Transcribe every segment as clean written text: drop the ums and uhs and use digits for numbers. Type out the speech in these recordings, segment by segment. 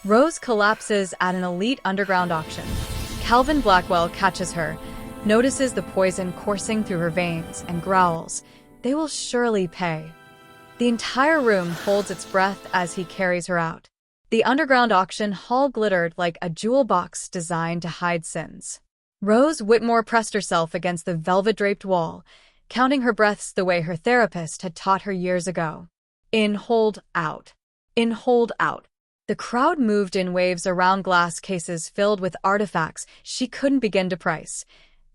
Rose collapses at an elite underground auction. Calvin Blackwell catches her, notices the poison coursing through her veins, and growls, "They will surely pay." The entire room holds its breath as he carries her out. The underground auction hall glittered like a jewel box designed to hide sins. Rose Whitmore pressed herself against the velvet-draped wall, counting her breaths the way her therapist had taught her years ago. In, hold, out. In, hold, out. The crowd moved in waves around glass cases filled with artifacts she couldn't begin to price.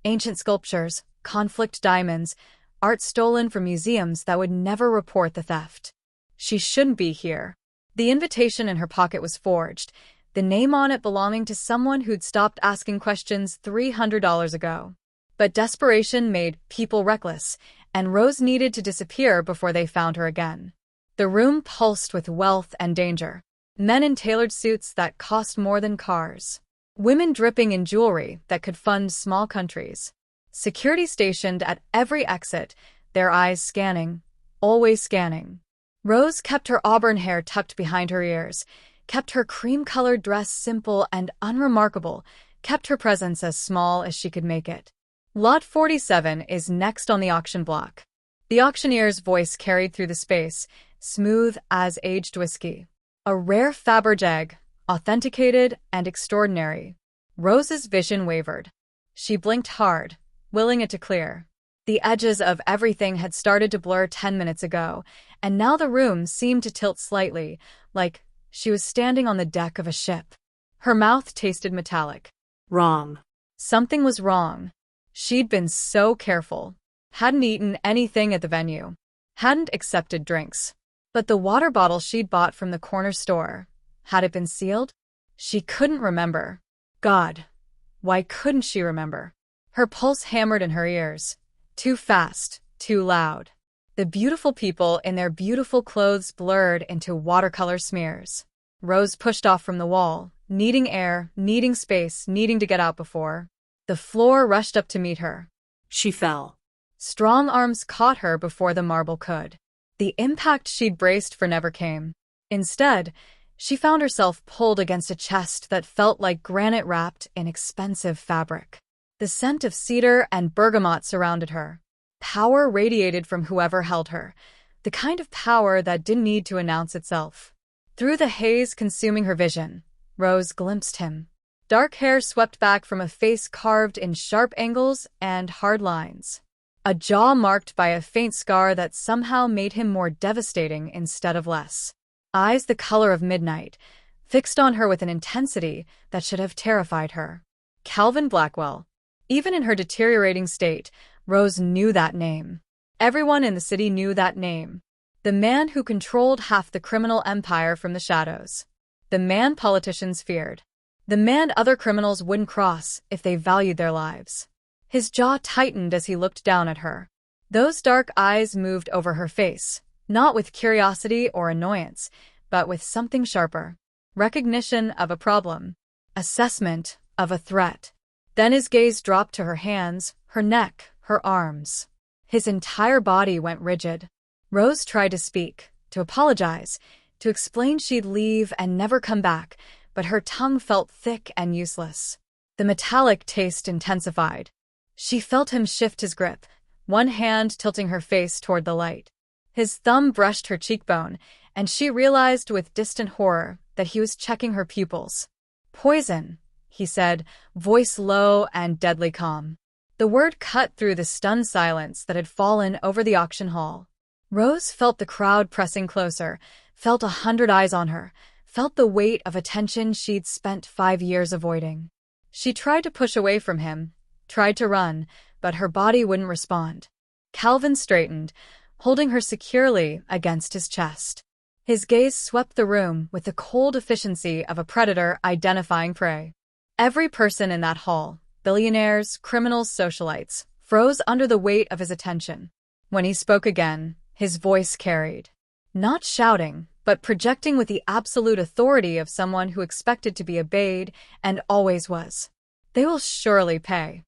Ancient sculptures, conflict diamonds, art stolen from museums that would never report the theft. She shouldn't be here. The invitation in her pocket was forged, the name on it belonging to someone who'd stopped asking questions $300 ago. But desperation made people reckless, and Rose needed to disappear before they found her again. The room pulsed with wealth and danger. Men in tailored suits that cost more than cars. Women dripping in jewelry that could fund small countries. Security stationed at every exit, their eyes scanning, always scanning. Rose kept her auburn hair tucked behind her ears, kept her cream-colored dress simple and unremarkable, kept her presence as small as she could make it. Lot 47 is next on the auction block. The auctioneer's voice carried through the space, smooth as aged whiskey. A rare Fabergé, authenticated and extraordinary. Rose's vision wavered. She blinked hard, willing it to clear. The edges of everything had started to blur 10 minutes ago, and now the room seemed to tilt slightly, like she was standing on the deck of a ship. Her mouth tasted metallic. Wrong. Something was wrong. She'd been so careful. Hadn't eaten anything at the venue. Hadn't accepted drinks. But the water bottle she'd bought from the corner store, had it been sealed? She couldn't remember. God, why couldn't she remember? Her pulse hammered in her ears. Too fast, too loud. The beautiful people in their beautiful clothes blurred into watercolor smears. Rose pushed off from the wall, needing air, needing space, needing to get out before. The floor rushed up to meet her. She fell. Strong arms caught her before the marble could. The impact she'd braced for never came. Instead, she found herself pulled against a chest that felt like granite wrapped in expensive fabric. The scent of cedar and bergamot surrounded her. Power radiated from whoever held her, the kind of power that didn't need to announce itself. Through the haze consuming her vision, Rose glimpsed him. Dark hair swept back from a face carved in sharp angles and hard lines. A jaw marked by a faint scar that somehow made him more devastating instead of less. Eyes the color of midnight, fixed on her with an intensity that should have terrified her. Calvin Blackwell. Even in her deteriorating state, Rose knew that name. Everyone in the city knew that name. The man who controlled half the criminal empire from the shadows. The man politicians feared. The man other criminals wouldn't cross if they valued their lives. His jaw tightened as he looked down at her. Those dark eyes moved over her face, not with curiosity or annoyance, but with something sharper. Recognition of a problem. Assessment of a threat. Then his gaze dropped to her hands, her neck, her arms. His entire body went rigid. Rose tried to speak, to apologize, to explain she'd leave and never come back, but her tongue felt thick and useless. The metallic taste intensified. She felt him shift his grip, one hand tilting her face toward the light. His thumb brushed her cheekbone, and she realized with distant horror that he was checking her pupils. "Poison," he said, voice low and deadly calm. The word cut through the stunned silence that had fallen over the auction hall. Rose felt the crowd pressing closer, felt 100 eyes on her, felt the weight of attention she'd spent 5 years avoiding. She tried to push away from him, tried to run, but her body wouldn't respond. Calvin straightened, holding her securely against his chest. His gaze swept the room with the cold efficiency of a predator identifying prey. Every person in that hall, billionaires, criminals, socialites, froze under the weight of his attention. When he spoke again, his voice carried. Not shouting, but projecting with the absolute authority of someone who expected to be obeyed and always was. "They will surely pay."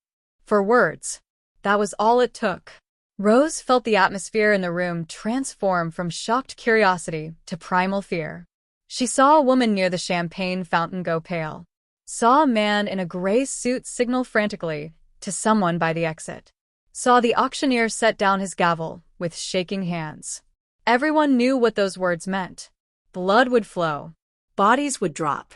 For words. That was all it took. Rose felt the atmosphere in the room transform from shocked curiosity to primal fear. She saw a woman near the champagne fountain go pale. Saw a man in a gray suit signal frantically to someone by the exit. Saw the auctioneer set down his gavel with shaking hands. Everyone knew what those words meant. Blood would flow. Bodies would drop.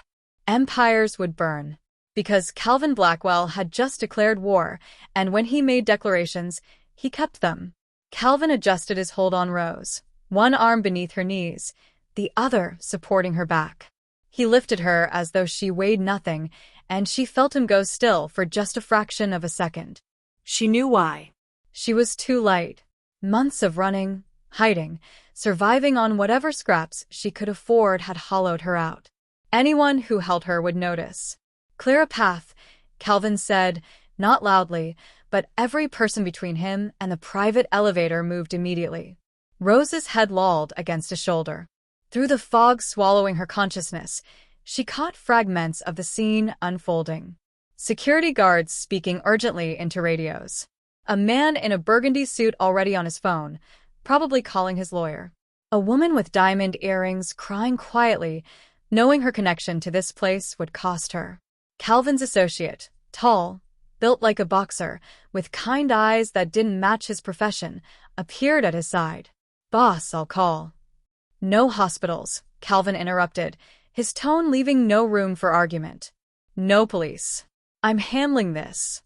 Empires would burn. Because Calvin Blackwell had just declared war, and when he made declarations, he kept them. Calvin adjusted his hold on Rose, one arm beneath her knees, the other supporting her back. He lifted her as though she weighed nothing, and she felt him go still for just a fraction of a second. She knew why. She was too light. Months of running, hiding, surviving on whatever scraps she could afford had hollowed her out. Anyone who held her would notice. Clear a path, Calvin said, not loudly, but every person between him and the private elevator moved immediately. Rose's head lolled against a shoulder. Through the fog swallowing her consciousness, she caught fragments of the scene unfolding. Security guards speaking urgently into radios. A man in a burgundy suit already on his phone, probably calling his lawyer. A woman with diamond earrings crying quietly, knowing her connection to this place would cost her. Calvin's associate, tall, built like a boxer, with kind eyes that didn't match his profession, appeared at his side. "Boss, I'll call." "No hospitals," Calvin interrupted, his tone leaving no room for argument. "No police. I'm handling this."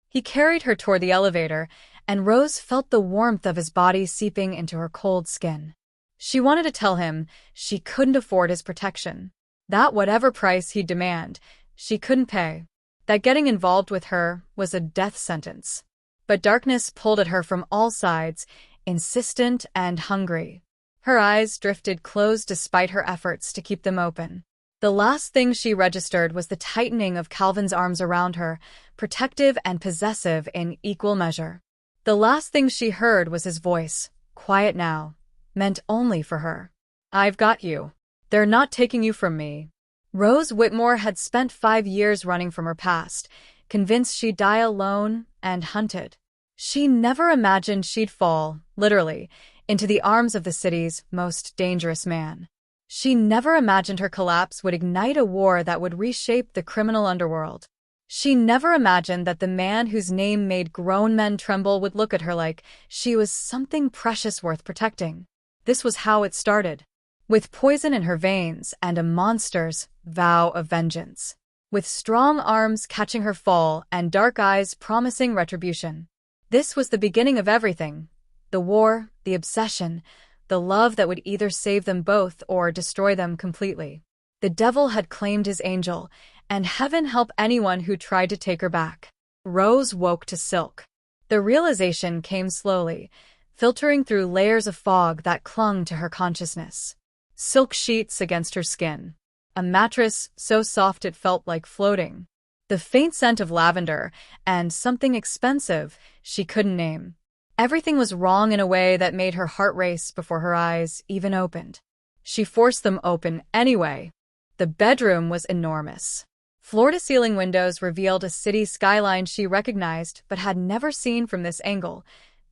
He carried her toward the elevator, and Rose felt the warmth of his body seeping into her cold skin. She wanted to tell him she couldn't afford his protection, that whatever price he'd demand, she couldn't pay, that getting involved with her was a death sentence. But darkness pulled at her from all sides, insistent and hungry. Her eyes drifted closed despite her efforts to keep them open. The last thing she registered was the tightening of Calvin's arms around her, protective and possessive in equal measure. The last thing she heard was his voice, quiet now, meant only for her. "I've got you. They're not taking you from me." Rose Whitmore had spent 5 years running from her past, convinced she'd die alone and hunted. She never imagined she'd fall, literally, into the arms of the city's most dangerous man. She never imagined her collapse would ignite a war that would reshape the criminal underworld. She never imagined that the man whose name made grown men tremble would look at her like she was something precious worth protecting. This was how it started. With poison in her veins and a monster's vow of vengeance. With strong arms catching her fall and dark eyes promising retribution. This was the beginning of everything. The war, the obsession, the love that would either save them both or destroy them completely. The devil had claimed his angel, and heaven help anyone who tried to take her back. Rose woke to silk. The realization came slowly, filtering through layers of fog that clung to her consciousness. Silk sheets against her skin. A mattress so soft it felt like floating. The faint scent of lavender, and something expensive she couldn't name. Everything was wrong in a way that made her heart race before her eyes even opened. She forced them open anyway. The bedroom was enormous. Floor-to-ceiling windows revealed a city skyline she recognized but had never seen from this angle.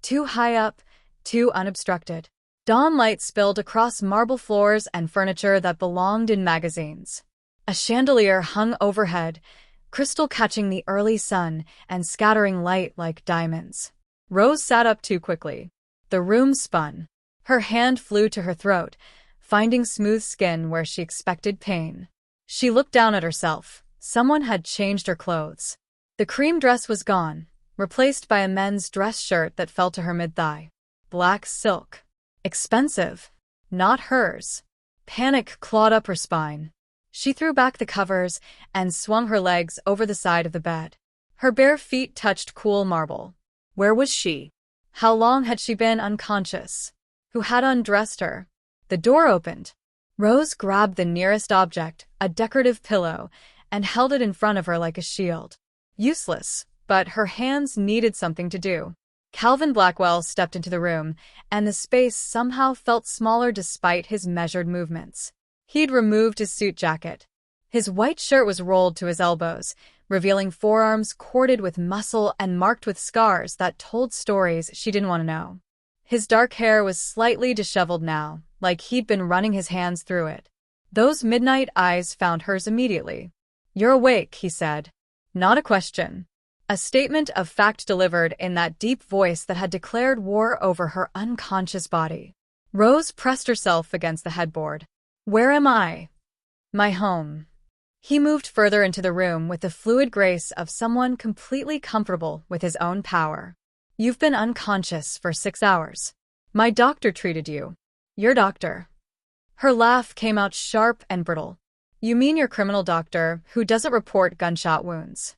Too high up, too unobstructed. Dawn light spilled across marble floors and furniture that belonged in magazines. A chandelier hung overhead, crystal catching the early sun and scattering light like diamonds. Rose sat up too quickly. The room spun. Her hand flew to her throat, finding smooth skin where she expected pain. She looked down at herself. Someone had changed her clothes. The cream dress was gone, replaced by a men's dress shirt that fell to her mid-thigh. Black silk. Expensive. Not hers. Panic clawed up her spine. She threw back the covers and swung her legs over the side of the bed. Her bare feet touched cool marble. Where was she? How long had she been unconscious? Who had undressed her? The door opened. Rose grabbed the nearest object, a decorative pillow, and held it in front of her like a shield. Useless, but her hands needed something to do. Calvin Blackwell stepped into the room, and the space somehow felt smaller despite his measured movements. He'd removed his suit jacket. His white shirt was rolled to his elbows, revealing forearms corded with muscle and marked with scars that told stories she didn't want to know. His dark hair was slightly disheveled now, like he'd been running his hands through it. Those midnight eyes found hers immediately. "You're awake," he said. Not a question. A statement of fact delivered in that deep voice that had declared war over her unconscious body. Rose pressed herself against the headboard. "Where am I?" "My home." He moved further into the room with the fluid grace of someone completely comfortable with his own power. "You've been unconscious for 6 hours. My doctor treated you." "Your doctor?" Her laugh came out sharp and brittle. "You mean your criminal doctor who doesn't report gunshot wounds?"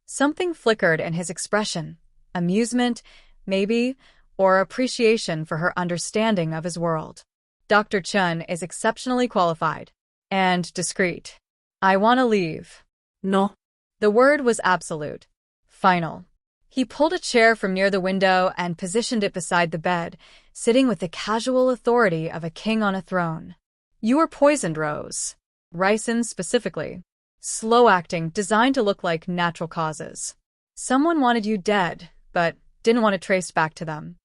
Something flickered in his expression. Amusement, maybe, or appreciation for her understanding of his world. "Dr. Chun is exceptionally qualified. And discreet. I want to leave." No. The word was absolute. Final. He pulled a chair from near the window and positioned it beside the bed, sitting with the casual authority of a king on a throne. "You were poisoned, Rose. Ricin specifically. Slow acting, designed to look like natural causes. Someone wanted you dead, but didn't want to trace back to them."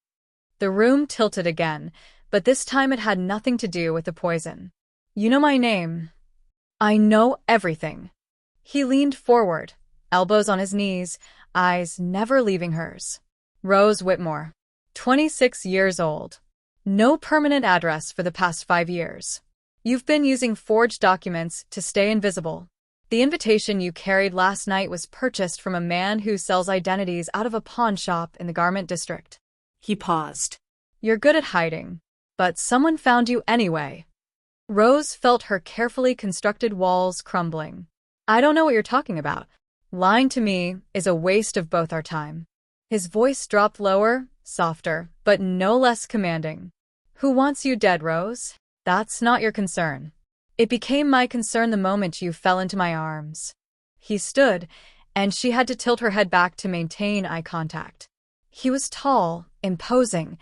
The room tilted again, but this time it had nothing to do with the poison. "You know my name." "I know everything." He leaned forward, elbows on his knees, eyes never leaving hers. "Rose Whitmore. 26 years old. No permanent address for the past 5 years. You've been using forged documents to stay invisible. The invitation you carried last night was purchased from a man who sells identities out of a pawn shop in the garment district." He paused. "You're good at hiding, but someone found you anyway." Rose felt her carefully constructed walls crumbling. "I don't know what you're talking about. Lying to me is a waste of both our time." His voice dropped lower, softer, but no less commanding. "Who wants you dead, Rose? That's not your concern. It became my concern the moment you fell into my arms." He stood, and she had to tilt her head back to maintain eye contact. He was tall, imposing,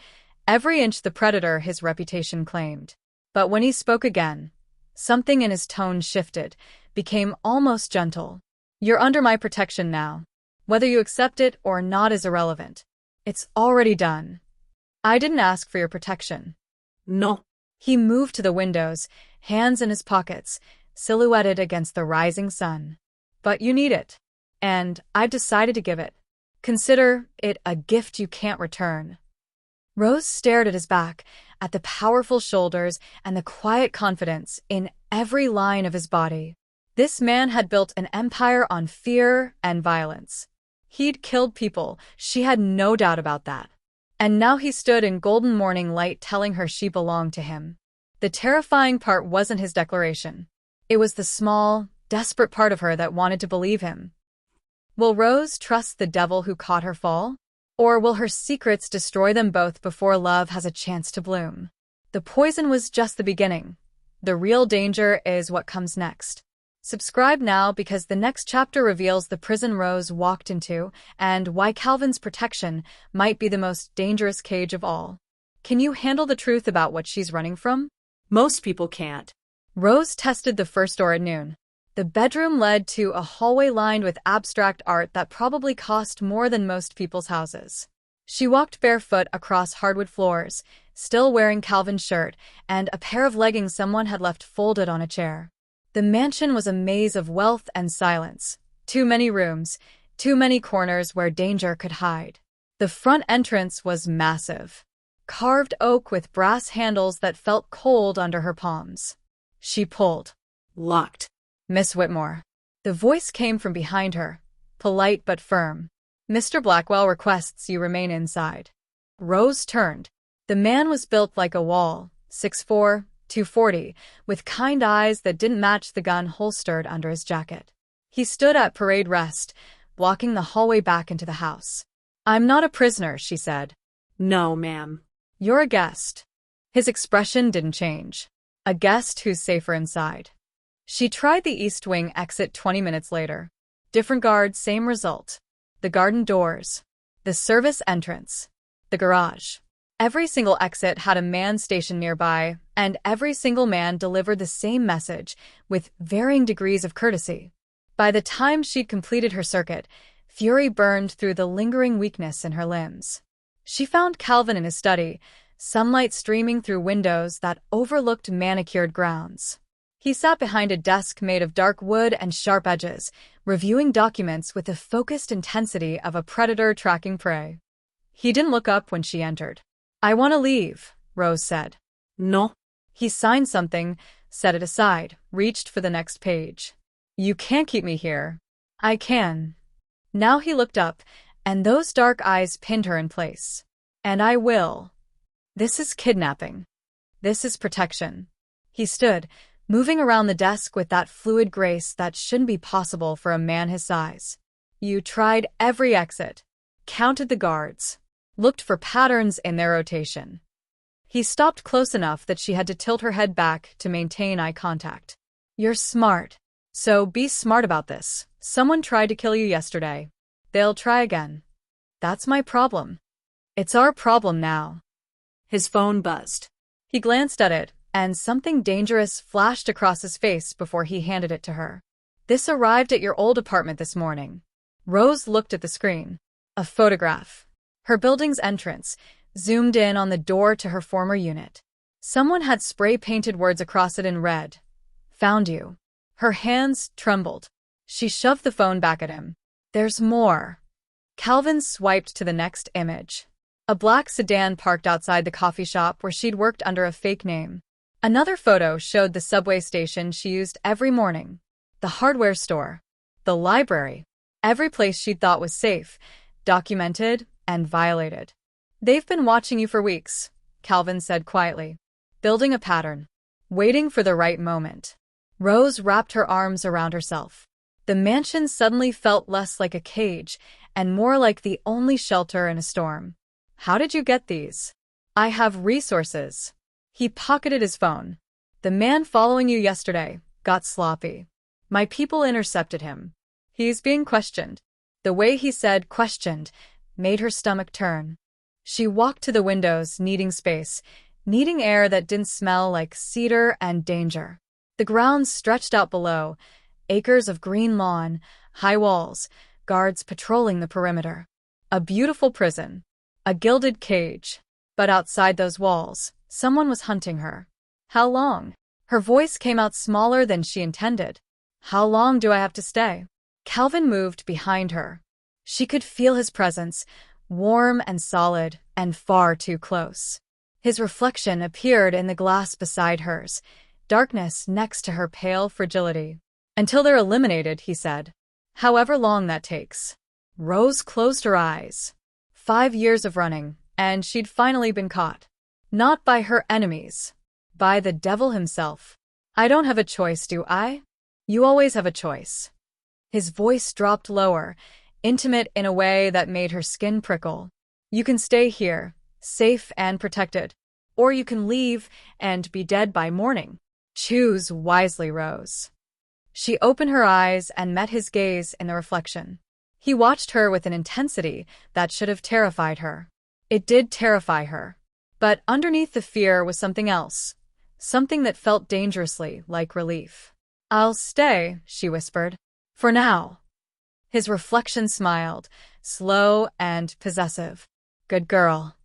every inch the predator his reputation claimed. But when he spoke again, something in his tone shifted, became almost gentle. "You're under my protection now. Whether you accept it or not is irrelevant. It's already done. I didn't ask for your protection." No. He moved to the windows, hands in his pockets, silhouetted against the rising sun. "But you need it. And I've decided to give it. Consider it a gift you can't return." Rose stared at his back, at the powerful shoulders and the quiet confidence in every line of his body. This man had built an empire on fear and violence. He'd killed people, she had no doubt about that. And now he stood in golden morning light telling her she belonged to him. The terrifying part wasn't his declaration. It was the small, desperate part of her that wanted to believe him. Will Rose trust the devil who caught her fall? Or will her secrets destroy them both before love has a chance to bloom? The poison was just the beginning. The real danger is what comes next. Subscribe now because the next chapter reveals the prison Rose walked into and why Calvin's protection might be the most dangerous cage of all. Can you handle the truth about what she's running from? Most people can't. Rose tested the first door at noon. The bedroom led to a hallway lined with abstract art that probably cost more than most people's houses. She walked barefoot across hardwood floors, still wearing Calvin's shirt and a pair of leggings someone had left folded on a chair. The mansion was a maze of wealth and silence. Too many rooms, too many corners where danger could hide. The front entrance was massive. Carved oak with brass handles that felt cold under her palms. She pulled. Locked. "Miss Whitmore." The voice came from behind her, polite but firm. "Mr. Blackwell requests you remain inside." Rose turned. The man was built like a wall, 6'4", 240, with kind eyes that didn't match the gun holstered under his jacket. He stood at parade rest, blocking the hallway back into the house. "I'm not a prisoner," she said. No, ma'am. "You're a guest." His expression didn't change. A guest who's safer inside. She tried the East Wing exit 20 minutes later. Different guard, same result. The garden doors. The service entrance. The garage. Every single exit had a man stationed nearby, and every single man delivered the same message, with varying degrees of courtesy. By the time she'd completed her circuit, fury burned through the lingering weakness in her limbs. She found Calvin in his study, sunlight streaming through windows that overlooked manicured grounds. He sat behind a desk made of dark wood and sharp edges, reviewing documents with the focused intensity of a predator tracking prey. He didn't look up when she entered. "I want to leave," Rose said. No. He signed something, set it aside, reached for the next page. "You can't keep me here." "I can." Now he looked up, and those dark eyes pinned her in place. "And I will." "This is kidnapping. This is protection." He stood, moving around the desk with that fluid grace that shouldn't be possible for a man his size. "You tried every exit, counted the guards, looked for patterns in their rotation." He stopped close enough that she had to tilt her head back to maintain eye contact. "You're smart. So be smart about this. Someone tried to kill you yesterday. They'll try again. That's my problem. It's our problem now." His phone buzzed. He glanced at it, and something dangerous flashed across his face before he handed it to her. "This arrived at your old apartment this morning." Rose looked at the screen. A photograph. Her building's entrance, zoomed in on the door to her former unit. Someone had spray-painted words across it in red. "Found you." Her hands trembled. She shoved the phone back at him. "There's more." Calvin swiped to the next image. A black sedan parked outside the coffee shop where she'd worked under a fake name. Another photo showed the subway station she used every morning, the hardware store, the library, every place she'd thought was safe, documented, and violated. "They've been watching you for weeks," Calvin said quietly, "building a pattern, waiting for the right moment." Rose wrapped her arms around herself. The mansion suddenly felt less like a cage and more like the only shelter in a storm. "How did you get these?" "I have resources." He pocketed his phone. "The man following you yesterday got sloppy. My people intercepted him. He's being questioned." The way he said questioned made her stomach turn. She walked to the windows, needing space, needing air that didn't smell like cedar and danger. The grounds stretched out below, acres of green lawn, high walls, guards patrolling the perimeter. A beautiful prison. A gilded cage. But outside those walls, someone was hunting her. "How long?" Her voice came out smaller than she intended. "How long do I have to stay?" Calvin moved behind her. She could feel his presence, warm and solid, and far too close. His reflection appeared in the glass beside hers, darkness next to her pale fragility. "Until they're eliminated," he said. "However long that takes." Rose closed her eyes. 5 years of running, and she'd finally been caught. Not by her enemies. By the devil himself. "I don't have a choice, do I?" "You always have a choice." His voice dropped lower, intimate in a way that made her skin prickle. "You can stay here, safe and protected. Or you can leave and be dead by morning. Choose wisely, Rose." She opened her eyes and met his gaze in the reflection. He watched her with an intensity that should have terrified her. It did terrify her. But underneath the fear was something else. Something that felt dangerously like relief. "I'll stay," she whispered. "For now." His reflection smiled, slow and possessive. "Good girl."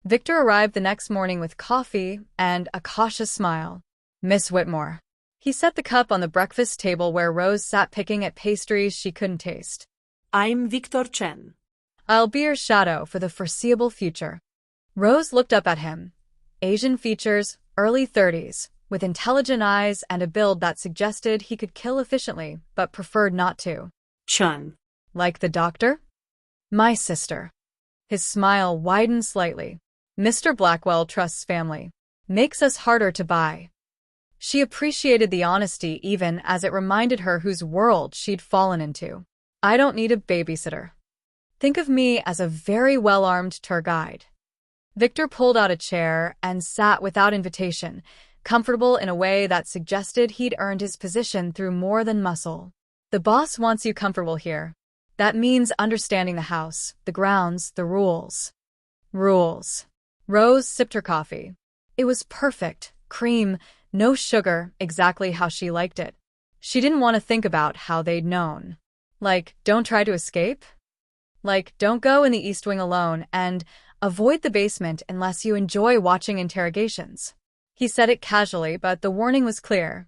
Victor arrived the next morning with coffee and a cautious smile. "Miss Whitmore." He set the cup on the breakfast table where Rose sat picking at pastries she couldn't taste. "I'm Victor Chen." "I'll be your shadow for the foreseeable future." Rose looked up at him. Asian features, early 30s, with intelligent eyes and a build that suggested he could kill efficiently but preferred not to. "Chun." "Like the doctor?" "My sister." His smile widened slightly. "Mr. Blackwell trusts family. Makes us harder to buy." She appreciated the honesty even as it reminded her whose world she'd fallen into. "I don't need a babysitter. Think of me as a very well-armed tour guide." Victor pulled out a chair and sat without invitation, comfortable in a way that suggested he'd earned his position through more than muscle. "The boss wants you comfortable here. That means understanding the house, the grounds, the rules." Rules. Rose sipped her coffee. It was perfect, cream, no sugar, exactly how she liked it. She didn't want to think about how they'd known. Like, don't try to escape? Like, don't go in the East Wing alone, and avoid the basement unless you enjoy watching interrogations. He said it casually, but the warning was clear.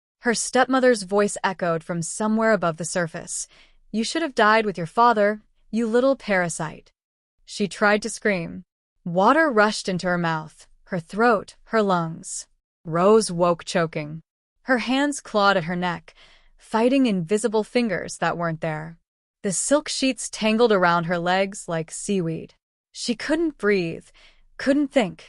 Her stepmother's voice echoed from somewhere above the surface. You should have died with your father, you little parasite. She tried to scream. Water rushed into her mouth, her throat, her lungs. Rose woke choking. Her hands clawed at her neck, fighting invisible fingers that weren't there. The silk sheets tangled around her legs like seaweed. She couldn't breathe, couldn't think,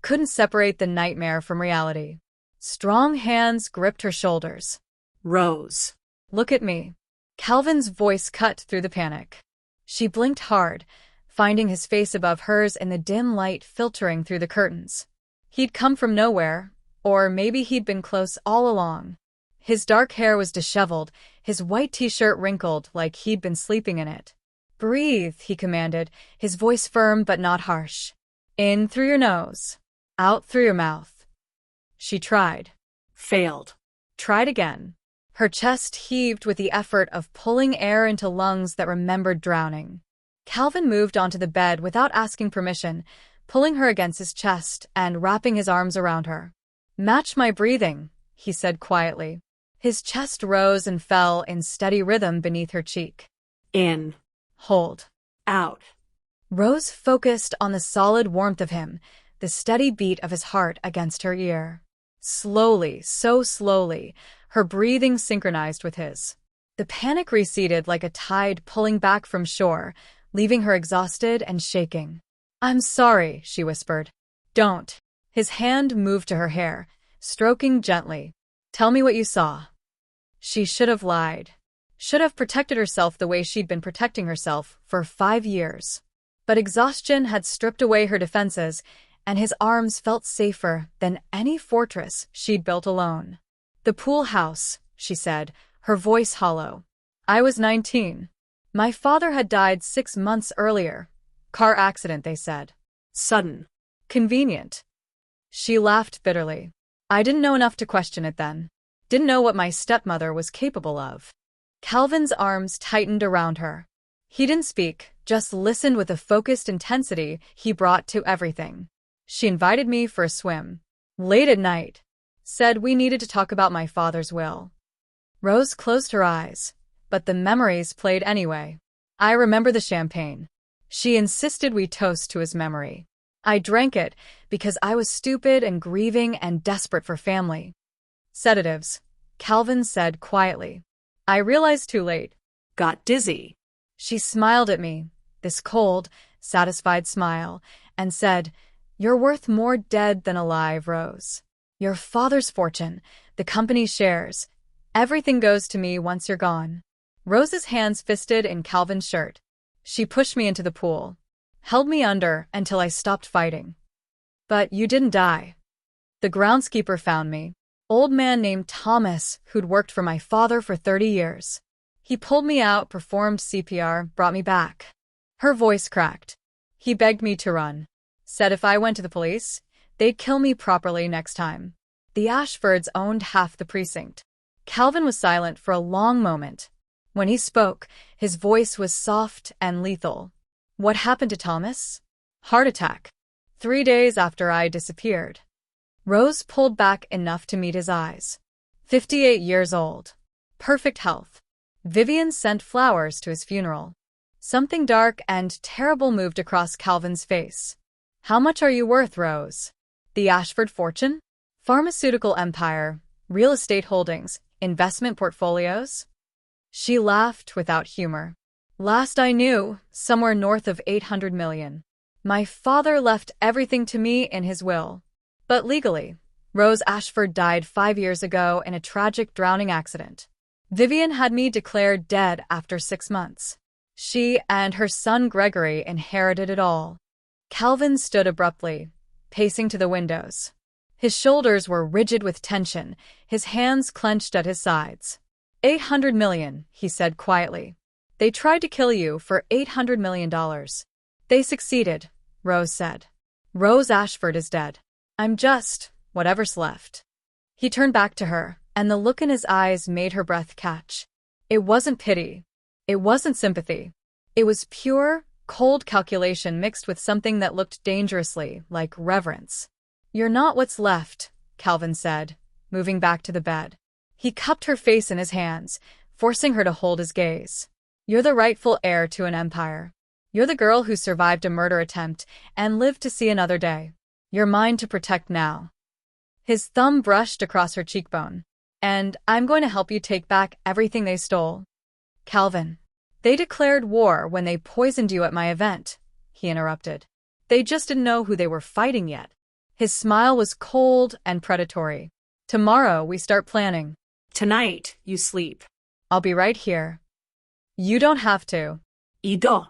couldn't separate the nightmare from reality. Strong hands gripped her shoulders. Rose. Look at me. Calvin's voice cut through the panic. She blinked hard, finding his face above hers in the dim light filtering through the curtains. He'd come from nowhere, or maybe he'd been close all along. His dark hair was disheveled, his white t-shirt wrinkled like he'd been sleeping in it. Breathe, he commanded, his voice firm but not harsh. In through your nose. Out through your mouth. She tried. Failed. Tried again. Her chest heaved with the effort of pulling air into lungs that remembered drowning. Calvin moved onto the bed without asking permission, pulling her against his chest and wrapping his arms around her. Match my breathing, he said quietly. His chest rose and fell in steady rhythm beneath her cheek. In. Hold. Out. Rose focused on the solid warmth of him, the steady beat of his heart against her ear. Slowly, so slowly, her breathing synchronized with his. The panic receded like a tide pulling back from shore, leaving her exhausted and shaking. I'm sorry, she whispered. Don't. His hand moved to her hair, stroking gently. Tell me what you saw. She should have lied. Should have protected herself the way she'd been protecting herself for 5 years. But exhaustion had stripped away her defenses, and his arms felt safer than any fortress she'd built alone. The pool house, she said, her voice hollow. I was 19. My father had died 6 months earlier. Car accident, they said. Sudden. Convenient. She laughed bitterly. I didn't know enough to question it then. Didn't know what my stepmother was capable of. Calvin's arms tightened around her. He didn't speak, just listened with the focused intensity he brought to everything. She invited me for a swim. Late at night. Said we needed to talk about my father's will. Rose closed her eyes, but the memories played anyway. I remember the champagne. She insisted we toast to his memory. I drank it because I was stupid and grieving and desperate for family. Sedatives, Calvin said quietly. I realized too late. Got dizzy. She smiled at me, this cold, satisfied smile, and said, You're worth more dead than alive, Rose. Your father's fortune, the company's shares, everything goes to me once you're gone. Rose's hands fisted in Calvin's shirt. She pushed me into the pool, held me under until I stopped fighting. But you didn't die. The groundskeeper found me. Old man named Thomas, who'd worked for my father for 30 years. He pulled me out, performed CPR, brought me back. Her voice cracked. He begged me to run. Said if I went to the police, they'd kill me properly next time. The Ashfords owned half the precinct. Calvin was silent for a long moment. When he spoke, his voice was soft and lethal. What happened to Thomas? Heart attack. 3 days after I disappeared. Rose pulled back enough to meet his eyes. 58 years old. Perfect health. Vivian sent flowers to his funeral. Something dark and terrible moved across Calvin's face. How much are you worth, Rose? The Ashford fortune? Pharmaceutical empire, real estate holdings, investment portfolios? She laughed without humor. Last I knew, somewhere north of 800 million. My father left everything to me in his will. But legally, Rose Ashford died 5 years ago in a tragic drowning accident. Vivian had me declared dead after 6 months. She and her son Gregory inherited it all. Calvin stood abruptly, pacing to the windows. His shoulders were rigid with tension, his hands clenched at his sides. 800 million, he said quietly. They tried to kill you for $800 million. They succeeded, Rose said. Rose Ashford is dead. I'm just whatever's left. He turned back to her, and the look in his eyes made her breath catch. It wasn't pity. It wasn't sympathy. It was pure, cold calculation mixed with something that looked dangerously like reverence. You're not what's left, Calvin said, moving back to the bed. He cupped her face in his hands, forcing her to hold his gaze. You're the rightful heir to an empire. You're the girl who survived a murder attempt and lived to see another day. You're mine to protect now. His thumb brushed across her cheekbone. And I'm going to help you take back everything they stole. Calvin. They declared war when they poisoned you at my event, he interrupted. They just didn't know who they were fighting yet. His smile was cold and predatory. Tomorrow we start planning. Tonight, you sleep. I'll be right here. You don't have to. Ido.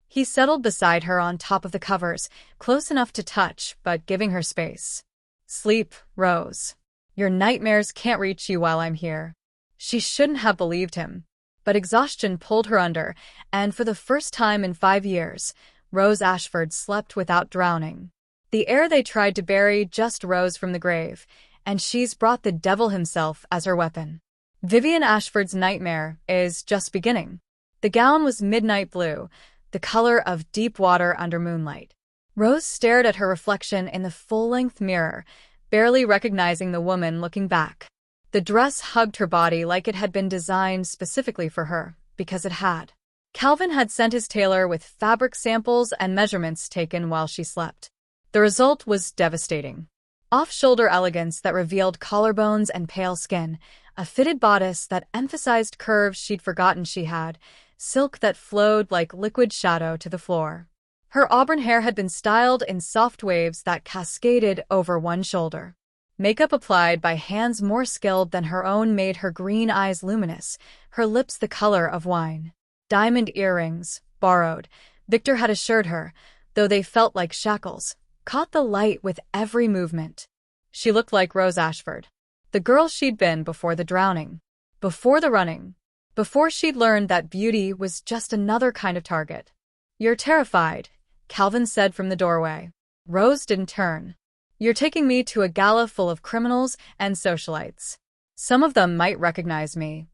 He settled beside her on top of the covers, close enough to touch, but giving her space. Sleep, Rose. Your nightmares can't reach you while I'm here. She shouldn't have believed him. But exhaustion pulled her under, and for the first time in 5 years, Rose Ashford slept without drowning. The air they tried to bury just rose from the grave, and she's brought the devil himself as her weapon. Vivian Ashford's nightmare is just beginning. The gown was midnight blue, the color of deep water under moonlight. Rose stared at her reflection in the full-length mirror, barely recognizing the woman looking back. The dress hugged her body like it had been designed specifically for her, because it had. Calvin had sent his tailor with fabric samples and measurements taken while she slept. The result was devastating. Off-shoulder elegance that revealed collarbones and pale skin, a fitted bodice that emphasized curves she'd forgotten she had, silk that flowed like liquid shadow to the floor. Her auburn hair had been styled in soft waves that cascaded over one shoulder. Makeup applied by hands more skilled than her own made her green eyes luminous, her lips the color of wine. Diamond earrings, borrowed, Victor had assured her, though they felt like shackles, caught the light with every movement. She looked like Rose Ashford, the girl she'd been before the drowning, before the running, before she'd learned that beauty was just another kind of target. You're terrified, Calvin said from the doorway. Rose didn't turn. You're taking me to a gala full of criminals and socialites. Some of them might recognize me.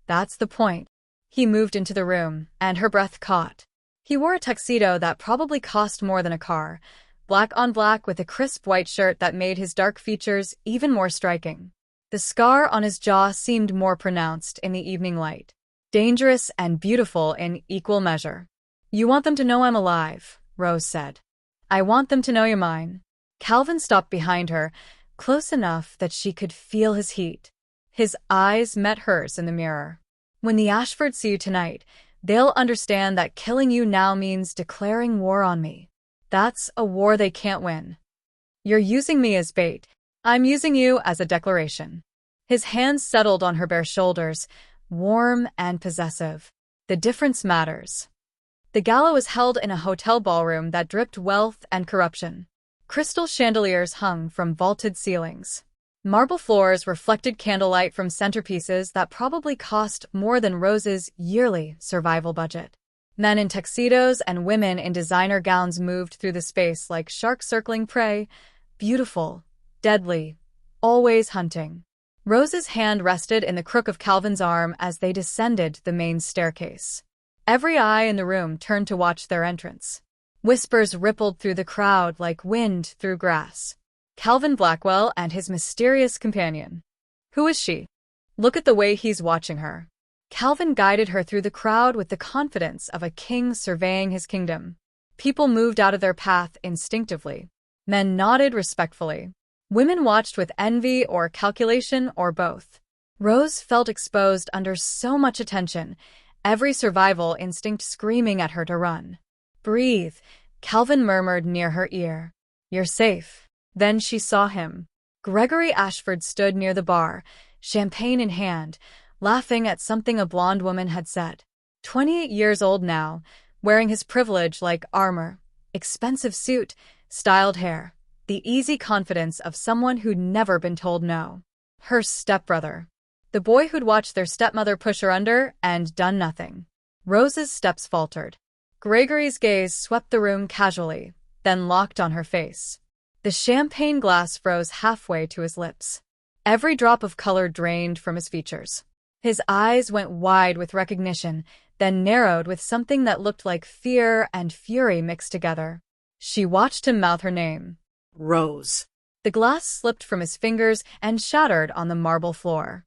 That's the point. He moved into the room, and her breath caught. He wore a tuxedo that probably cost more than a car, black on black with a crisp white shirt that made his dark features even more striking. The scar on his jaw seemed more pronounced in the evening light. Dangerous and beautiful in equal measure. You want them to know I'm alive, Rose said. I want them to know you're mine. Calvin stopped behind her, close enough that she could feel his heat. His eyes met hers in the mirror. When the Ashfords see you tonight, they'll understand that killing you now means declaring war on me. That's a war they can't win. You're using me as bait. I'm using you as a declaration. His hands settled on her bare shoulders, warm and possessive. The difference matters. The gala was held in a hotel ballroom that dripped wealth and corruption. Crystal chandeliers hung from vaulted ceilings. Marble floors reflected candlelight from centerpieces that probably cost more than Rose's yearly survival budget. Men in tuxedos and women in designer gowns moved through the space like sharks circling prey, beautiful, deadly, always hunting. Rose's hand rested in the crook of Calvin's arm as they descended the main staircase. Every eye in the room turned to watch their entrance. Whispers rippled through the crowd like wind through grass. Calvin Blackwell and his mysterious companion. Who is she? Look at the way he's watching her. Calvin guided her through the crowd with the confidence of a king surveying his kingdom. People moved out of their path instinctively. Men nodded respectfully. Women watched with envy or calculation or both. Rose felt exposed under so much attention, every survival instinct screaming at her to run. Breathe, Calvin murmured near her ear. You're safe. Then she saw him. Gregory Ashford stood near the bar, champagne in hand, laughing at something a blonde woman had said. 28 years old now, wearing his privilege like armor, expensive suit, styled hair, the easy confidence of someone who'd never been told no. Her stepbrother. The boy who'd watched their stepmother push her under and done nothing. Rose's steps faltered. Gregory's gaze swept the room casually, then locked on her face. The champagne glass froze halfway to his lips. Every drop of color drained from his features. His eyes went wide with recognition, then narrowed with something that looked like fear and fury mixed together. She watched him mouth her name. Rose. The glass slipped from his fingers and shattered on the marble floor.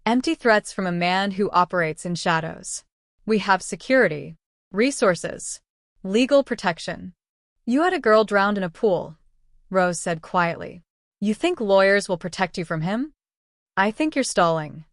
Empty threats from a man who operates in shadows. We have security, resources, legal protection. You had a girl drowned in a pool, Rose said quietly. You think lawyers will protect you from him? I think you're stalling.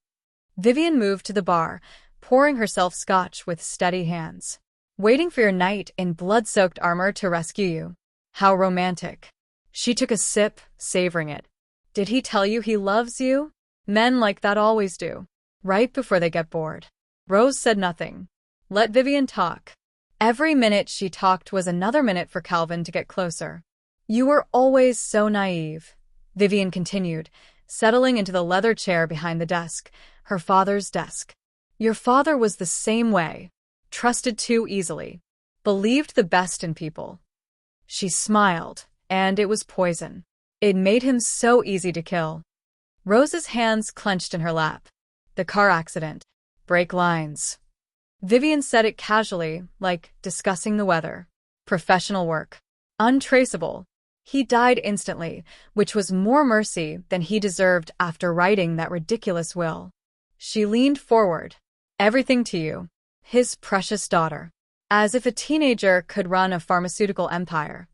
Vivian moved to the bar, pouring herself scotch with steady hands. Waiting for your knight in blood-soaked armor to rescue you. How romantic. She took a sip, savoring it. Did he tell you he loves you? Men like that always do. Right before they get bored. Rose said nothing. Let Vivian talk. Every minute she talked was another minute for Calvin to get closer. You were always so naive, Vivian continued, settling into the leather chair behind the desk, her father's desk. Your father was the same way. Trusted too easily. Believed the best in people. She smiled, and it was poison. It made him so easy to kill. Rose's hands clenched in her lap. The car accident. Break lines. Vivian said it casually, like discussing the weather. Professional work. Untraceable. He died instantly, which was more mercy than he deserved after writing that ridiculous will. She leaned forward. Everything to you. His precious daughter. As if a teenager could run a pharmaceutical empire.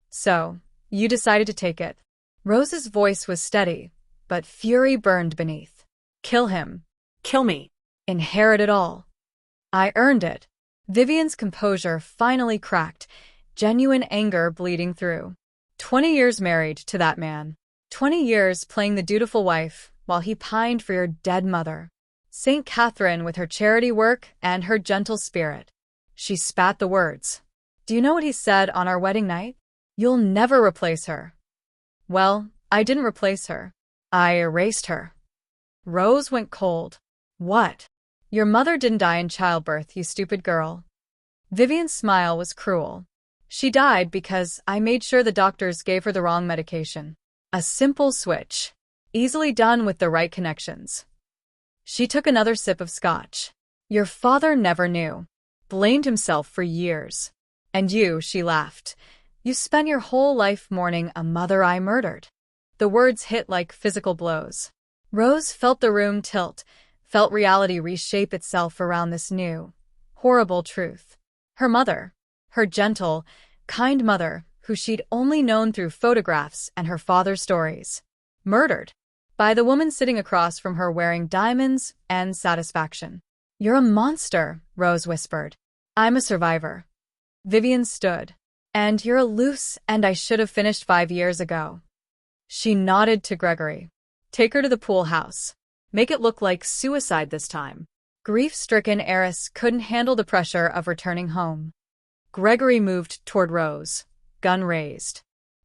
So, you decided to take it. Rose's voice was steady, but fury burned beneath. Kill him. Kill me. Inherit it all. I earned it. Vivian's composure finally cracked, genuine anger bleeding through. 20 years married to that man. 20 years playing the dutiful wife while he pined for your dead mother. St. Catherine with her charity work and her gentle spirit. She spat the words. Do you know what he said on our wedding night? You'll never replace her. Well, I didn't replace her. I erased her. Rose went cold. What? Your mother didn't die in childbirth, you stupid girl. Vivian's smile was cruel. She died because I made sure the doctors gave her the wrong medication. A simple switch. Easily done with the right connections. She took another sip of scotch. Your father never knew. Blamed himself for years. And you, she laughed. You spent your whole life mourning a mother I murdered. The words hit like physical blows. Rose felt the room tilt, felt reality reshape itself around this new, horrible truth. Her mother. Her gentle, kind mother, who she'd only known through photographs and her father's stories. Murdered. By the woman sitting across from her wearing diamonds and satisfaction. You're a monster, Rose whispered. I'm a survivor. Vivian stood. And you're a loose, and I should have finished 5 years ago. She nodded to Gregory. Take her to the pool house. Make it look like suicide this time. Grief-stricken heiress couldn't handle the pressure of returning home. Gregory moved toward Rose, gun raised.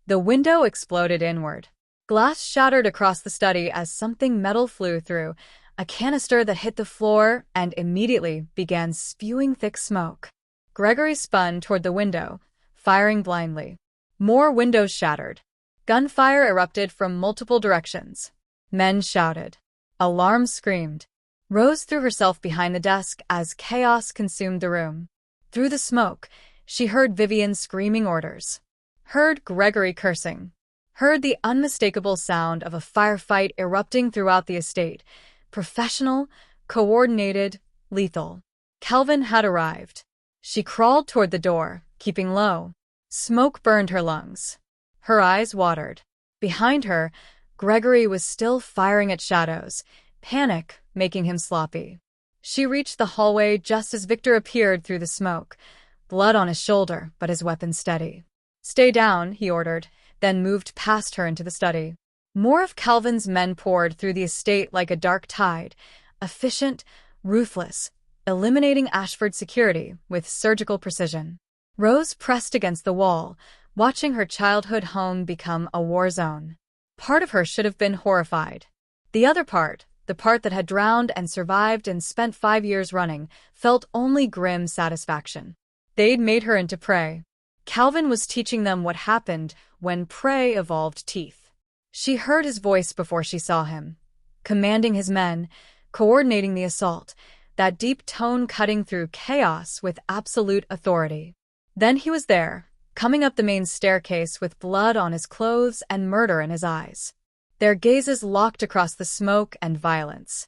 The window exploded inward. Glass shattered across the study as something metal flew through, a canister that hit the floor and immediately began spewing thick smoke. Gregory spun toward the window, firing blindly. More windows shattered. Gunfire erupted from multiple directions. Men shouted. Alarms screamed. Rose threw herself behind the desk as chaos consumed the room. Through the smoke, she heard Vivian screaming orders. Heard Gregory cursing. Heard the unmistakable sound of a firefight erupting throughout the estate. Professional, coordinated, lethal. Calvin had arrived. She crawled toward the door, keeping low. Smoke burned her lungs. Her eyes watered. Behind her, Gregory was still firing at shadows, panic making him sloppy. She reached the hallway just as Victor appeared through the smoke, blood on his shoulder but his weapon steady. Stay down, he ordered, then moved past her into the study. More of Calvin's men poured through the estate like a dark tide, efficient, ruthless, eliminating Ashford's security with surgical precision. Rose pressed against the wall, watching her childhood home become a war zone. Part of her should have been horrified. The other part, the part that had drowned and survived and spent 5 years running, felt only grim satisfaction. They'd made her into prey. Calvin was teaching them what happened when prey evolved teeth. She heard his voice before she saw him, commanding his men, coordinating the assault, that deep tone cutting through chaos with absolute authority. Then he was there, coming up the main staircase with blood on his clothes and murder in his eyes. Their gazes locked across the smoke and violence.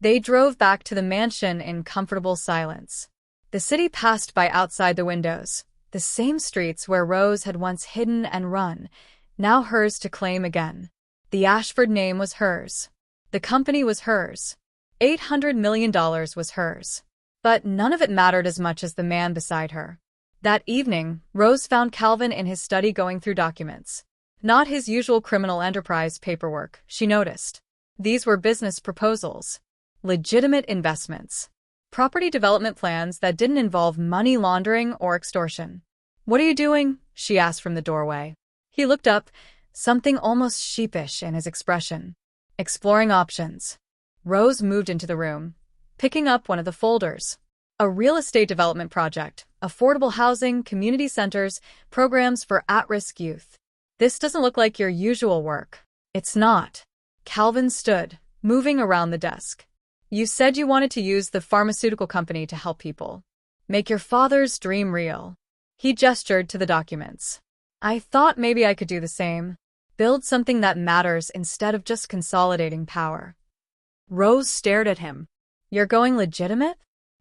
They drove back to the mansion in comfortable silence. The city passed by outside the windows, the same streets where Rose had once hidden and run, now hers to claim again. The Ashford name was hers. The company was hers. $800 million was hers. But none of it mattered as much as the man beside her. That evening, Rose found Calvin in his study going through documents. Not his usual criminal enterprise paperwork, she noticed. These were business proposals. Legitimate investments. Property development plans that didn't involve money laundering or extortion. "What are you doing?" she asked from the doorway. He looked up, something almost sheepish in his expression. "Exploring options." Rose moved into the room, picking up one of the folders. A real estate development project, affordable housing, community centers, programs for at-risk youth. "This doesn't look like your usual work." "It's not." Calvin stood, moving around the desk. "You said you wanted to use the pharmaceutical company to help people. Make your father's dream real." He gestured to the documents. "I thought maybe I could do the same. Build something that matters instead of just consolidating power." Rose stared at him. "You're going legitimate?"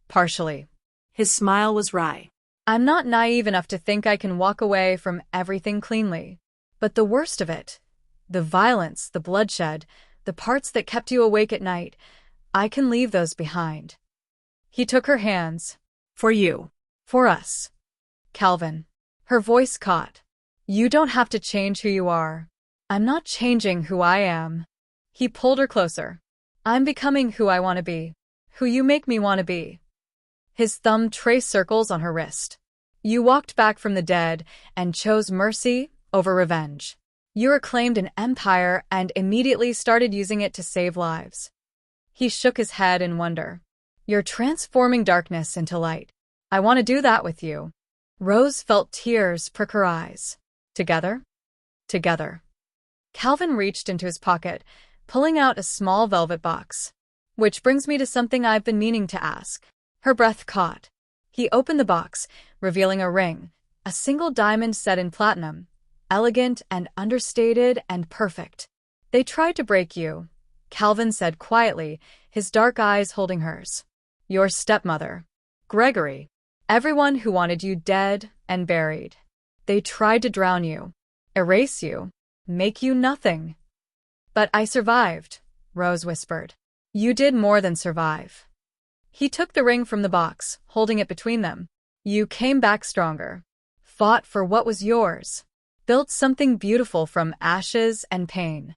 "Partially." His smile was wry. "I'm not naive enough to think I can walk away from everything cleanly. But the worst of it, the violence, the bloodshed, the parts that kept you awake at night, I can leave those behind." He took her hands. "For you." "For us." "Calvin." Her voice caught. "You don't have to change who you are." "I'm not changing who I am." He pulled her closer. "I'm becoming who I want to be. Who you make me want to be." His thumb traced circles on her wrist. "You walked back from the dead and chose mercy over revenge. You reclaimed an empire and immediately started using it to save lives." He shook his head in wonder. "You're transforming darkness into light. I want to do that with you." Rose felt tears prick her eyes. "Together?" "Together." Calvin reached into his pocket, pulling out a small velvet box. "Which brings me to something I've been meaning to ask." Her breath caught. He opened the box, revealing a ring, a single diamond set in platinum, elegant and understated and perfect. "They tried to break you," Calvin said quietly, his dark eyes holding hers. "Your stepmother, Gregory. Everyone who wanted you dead and buried. They tried to drown you, erase you, make you nothing." "But I survived," Rose whispered. "You did more than survive." He took the ring from the box, holding it between them. "You came back stronger. Fought for what was yours. Built something beautiful from ashes and pain."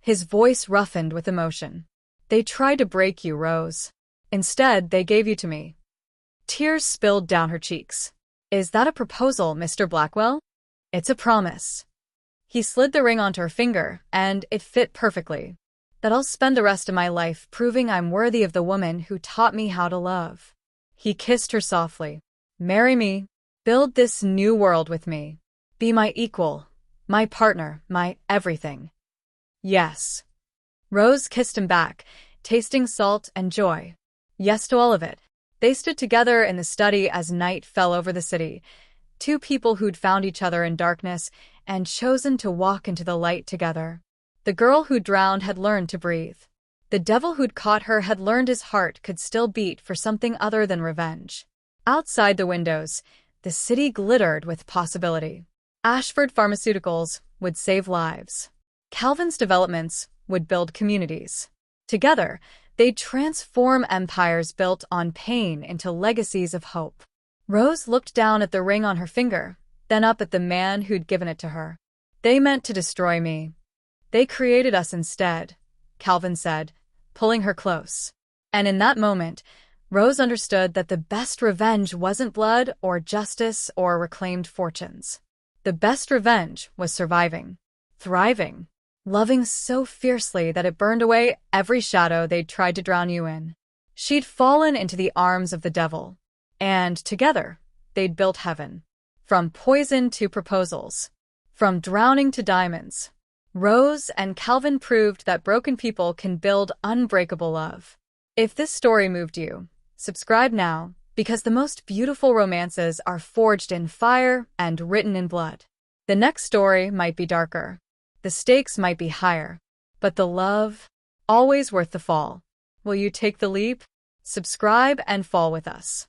His voice roughened with emotion. "They tried to break you, Rose. Instead, they gave you to me." Tears spilled down her cheeks. "Is that a proposal, Mr. Blackwell?" "It's a promise." He slid the ring onto her finger, and it fit perfectly. "That I'll spend the rest of my life proving I'm worthy of the woman who taught me how to love." He kissed her softly. "Marry me. Build this new world with me. Be my equal, my partner, my everything." "Yes." Rose kissed him back, tasting salt and joy. Yes to all of it. They stood together in the study as night fell over the city, two people who'd found each other in darkness and chosen to walk into the light together. The girl who drowned had learned to breathe. The devil who'd caught her had learned his heart could still beat for something other than revenge. Outside the windows, the city glittered with possibility. Ashford Pharmaceuticals would save lives. Calvin's developments would build communities. Together, they'd transform empires built on pain into legacies of hope. Rose looked down at the ring on her finger, then up at the man who'd given it to her. "They meant to destroy me. They created us instead," Calvin said, pulling her close. And in that moment, Rose understood that the best revenge wasn't blood or justice or reclaimed fortunes. The best revenge was surviving, thriving, loving so fiercely that it burned away every shadow they'd tried to drown you in. She'd fallen into the arms of the devil, and together, they'd built heaven. From poison to proposals, from drowning to diamonds. Rose and Calvin proved that broken people can build unbreakable love. If this story moved you, subscribe now, because the most beautiful romances are forged in fire and written in blood. The next story might be darker. The stakes might be higher. But the love, always worth the fall. Will you take the leap? Subscribe and fall with us.